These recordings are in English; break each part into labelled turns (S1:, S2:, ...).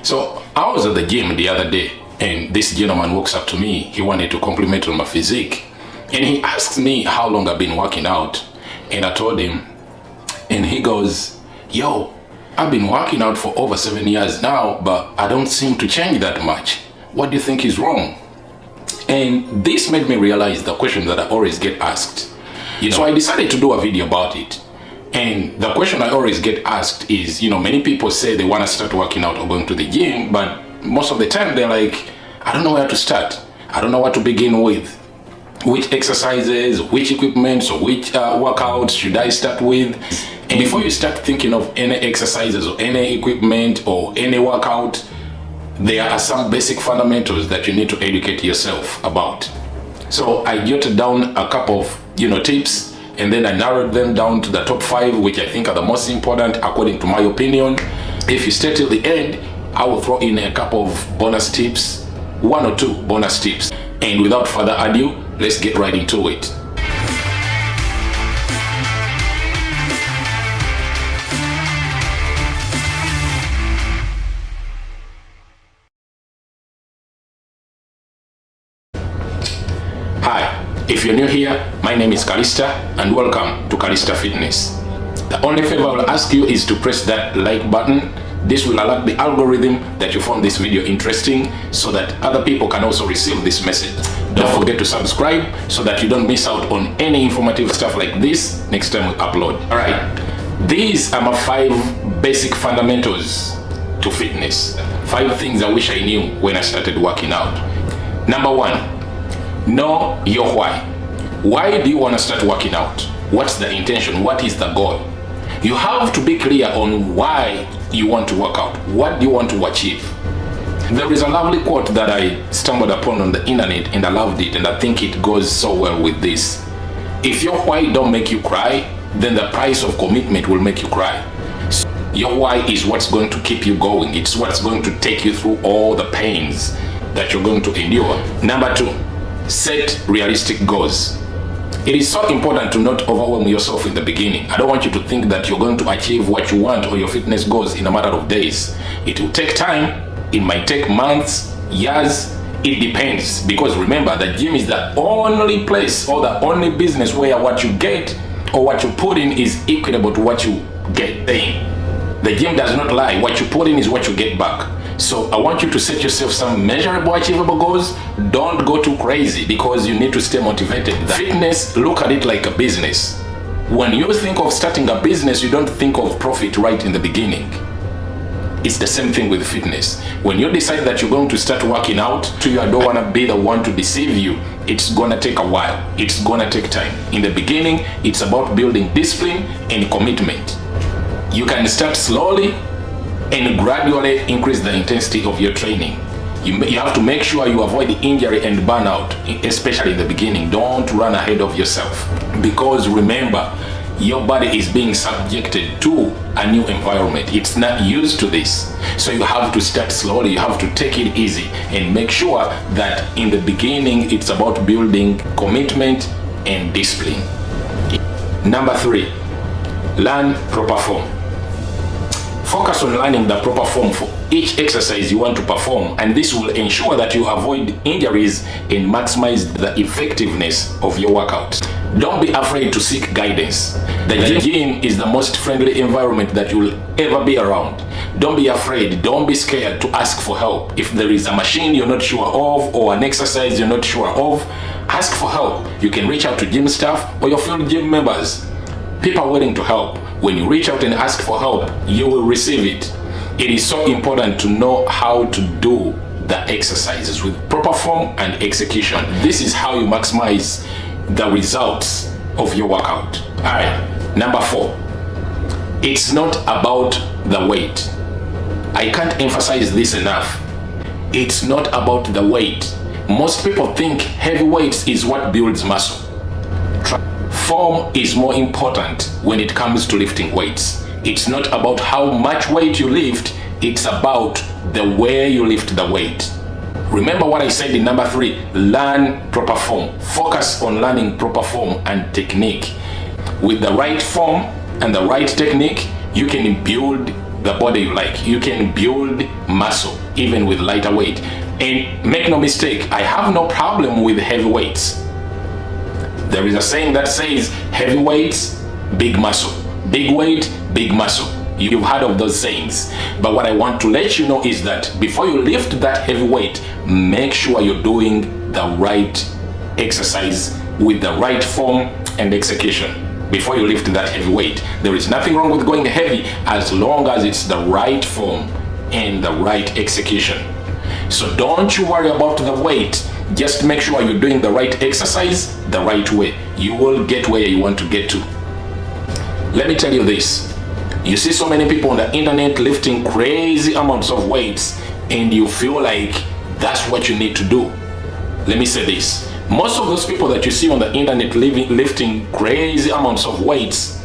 S1: So I was at the gym the other day, and this gentleman walks up to me. He wanted to compliment on my physique, and he asked me how long I've been working out. And I told him, and he goes, yo, I've been working out for over 7 years now, but I don't seem to change that much. What do you think is wrong? And this made me realize the question that I always get asked. So I decided to do a video about it. And the question I always get asked is, many people say they want to start working out or going to the gym, but most of the time they're like, I don't know where to start. I don't know what to begin with. Which exercises, which equipment, or which workouts should I start with? And before you start thinking of any exercises or any equipment or any workout, there are some basic fundamentals that you need to educate yourself about. So I jotted down a couple of tips, and then I narrowed them down to the top 5, which I think are the most important according to my opinion. If you stay till the end, I will throw in a couple of bonus tips, 1 or 2 bonus tips. And without further ado, let's get right into it. Hi, if you're new here, my name is Carlistah and welcome to Carlistah Fitness. The only favor I will ask you is to press that like button. This will alert the algorithm that you found this video interesting so that other people can also receive this message. Don't forget to subscribe so that you don't miss out on any informative stuff like this next time we upload. Alright, these are my 5 basic fundamentals to fitness. 5 things I wish I knew when I started working out. Number 1, know your why. Why do you want to start working out? What's the intention? What is the goal? You have to be clear on why you want to work out. What do you want to achieve? There is a lovely quote that I stumbled upon on the internet and I loved it, and I think it goes so well with this. If your why don't make you cry, then the price of commitment will make you cry. So your why is what's going to keep you going. It's what's going to take you through all the pains that you're going to endure. Number 2, set realistic goals. It is so important to not overwhelm yourself in the beginning. I don't want you to think that you're going to achieve what you want or your fitness goals in a matter of days. It will take time. It might take months, years. It depends. Because remember, the gym is the only place or the only business where what you get or what you put in is equitable to what you get in. The gym does not lie. What you put in is what you get back. So I want you to set yourself some measurable, achievable goals. Don't go too crazy because you need to stay motivated. Fitness, look at it like a business. When you think of starting a business, you don't think of profit right in the beginning. It's the same thing with fitness. When you decide that you're going to start working out, I don't want to be the one to deceive you. It's going to take a while. It's going to take time. In the beginning, it's about building discipline and commitment. You can start slowly and gradually increase the intensity of your training. You have to make sure you avoid injury and burnout, especially in the beginning. Don't run ahead of yourself, because remember, your body is being subjected to a new environment. It's not used to this. So you have to start slowly. You have to take it easy and make sure that in the beginning it's about building commitment and discipline. Number 3, learn proper form. Focus on learning the proper form for each exercise you want to perform, and this will ensure that you avoid injuries and maximize the effectiveness of your workout. Don't be afraid to seek guidance. The gym is the most friendly environment that you will ever be around. Don't be afraid, don't be scared to ask for help. If there is a machine you're not sure of or an exercise you're not sure of, ask for help. You can reach out to gym staff or your field gym members. People are willing to help. When you reach out and ask for help, you will receive it. It is so important to know how to do the exercises with proper form and execution. This is how you maximize the results of your workout. Alright, number 4. It's not about the weight. I can't emphasize this enough. It's not about the weight. Most people think heavy weights is what builds muscle. Form is more important when it comes to lifting weights. It's not about how much weight you lift, it's about the way you lift the weight. Remember what I said in number 3, learn proper form. Focus on learning proper form and technique. With the right form and the right technique, you can build the body you like. You can build muscle even with lighter weight. And make no mistake, I have no problem with heavy weights. There is a saying that says heavy weights, big muscle. Big weight, big muscle. You've heard of those sayings. But what I want to let you know is that before you lift that heavy weight, make sure you're doing the right exercise with the right form and execution. Before you lift that heavy weight, there is nothing wrong with going heavy as long as it's the right form and the right execution. So don't you worry about the weight. Just make sure you're doing the right exercise the right way. You will get where you want to get to. Let me tell you this. You see so many people on the internet lifting crazy amounts of weights and you feel like that's what you need to do. Let me say this. Most of those people that you see on the internet lifting crazy amounts of weights,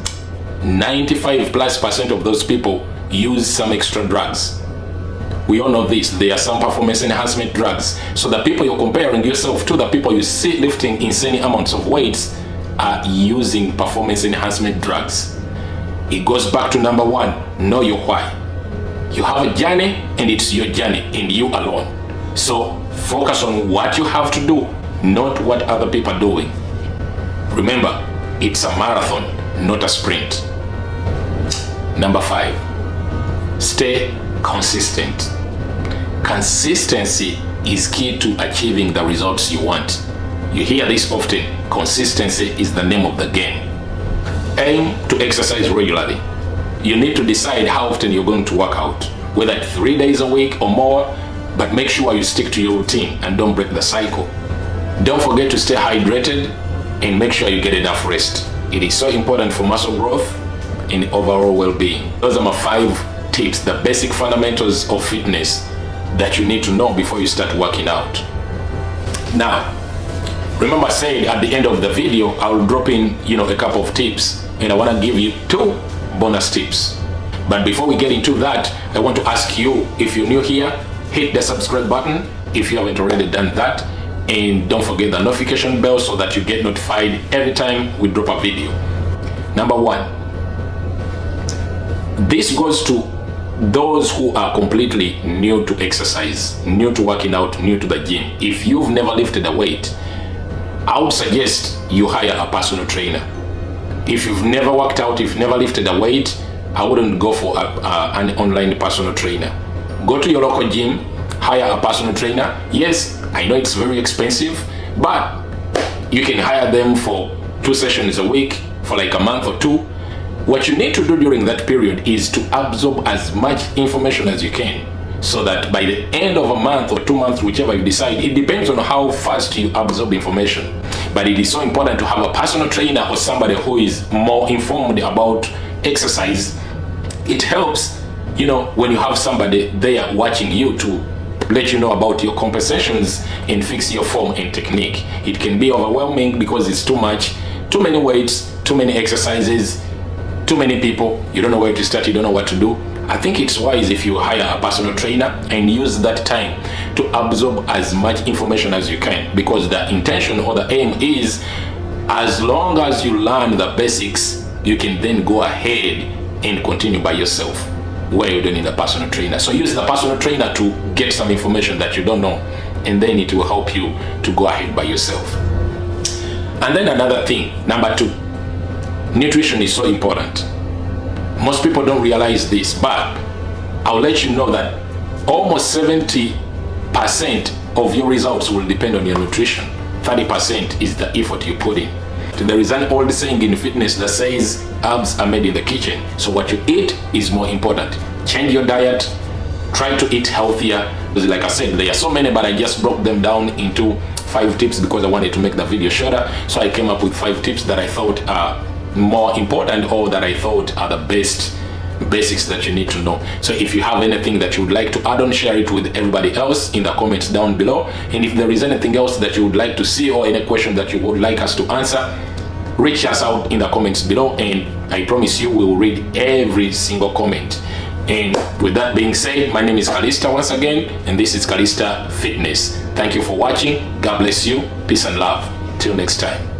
S1: 95+% of those people use some extra drugs. We all know this. There are some performance enhancement drugs. So the people you're comparing yourself to, the people you see lifting insane amounts of weights, are using performance enhancement drugs. It goes back to number one, know your why. You have a journey and it's your journey and you alone. So focus on what you have to do, not what other people are doing. Remember, it's a marathon, not a sprint. Number 5, stay consistent. Consistency is key to achieving the results you want. You hear this often. Consistency is the name of the game. Aim to exercise regularly. You need to decide how often you're going to work out, whether it's 3 days a week or more, but make sure you stick to your routine and don't break the cycle. Don't forget to stay hydrated and make sure you get enough rest. It is so important for muscle growth and overall well-being. Those are my 5 tips, the basic fundamentals of fitness that you need to know before you start working out. Now, remember I said at the end of the video, I'll drop in, a couple of tips, and I want to give you 2 bonus tips. But before we get into that, I want to ask you, if you're new here, hit the subscribe button if you haven't already done that, and don't forget the notification bell so that you get notified every time we drop a video. Number 1, this goes to those who are completely new to exercise, new to working out, new to the gym. If you've never lifted a weight, I would suggest you hire a personal trainer. If you've never worked out, if you've never lifted a weight, I wouldn't go for an online personal trainer. Go to your local gym, hire a personal trainer. Yes, I know it's very expensive, but you can hire them for 2 sessions a week for like a month or 2. What you need to do during that period is to absorb as much information as you can, so that by the end of a month or 2 months, whichever you decide, it depends on how fast you absorb information. But it is so important to have a personal trainer or somebody who is more informed about exercise. It helps, when you have somebody there watching you to let you know about your compensations and fix your form and technique. It can be overwhelming because it's too much, too many weights, too many exercises, too many people. You don't know where to start, you don't know what to do. I think it's wise if you hire a personal trainer and use that time to absorb as much information as you can, because the intention or the aim is, as long as you learn the basics, you can then go ahead and continue by yourself where you don't need a personal trainer. So use the personal trainer to get some information that you don't know, and then it will help you to go ahead by yourself. And then another thing, number 2, nutrition is so important. Most people don't realize this, but I'll let you know that almost 70% of your results will depend on your nutrition. 30% is the effort you put in. There is an old saying in fitness that says abs are made in the kitchen. So what you eat is more important. Change your diet, try to eat healthier. Because like I said, there are so many, but I just broke them down into 5 tips because I wanted to make the video shorter. So I came up with 5 tips that I thought are more important, or that I thought are the best basics that you need to know. So if you have anything that you would like to add on, share it with everybody else in the comments down below. And if there is anything else that you would like to see, or any question that you would like us to answer, reach us out in the comments below, and I promise you we will read every single comment. And with that being said, my name is Carlistah once again, and this is Carlistah Fitness. Thank you for watching. God bless you. Peace and love. Till next time.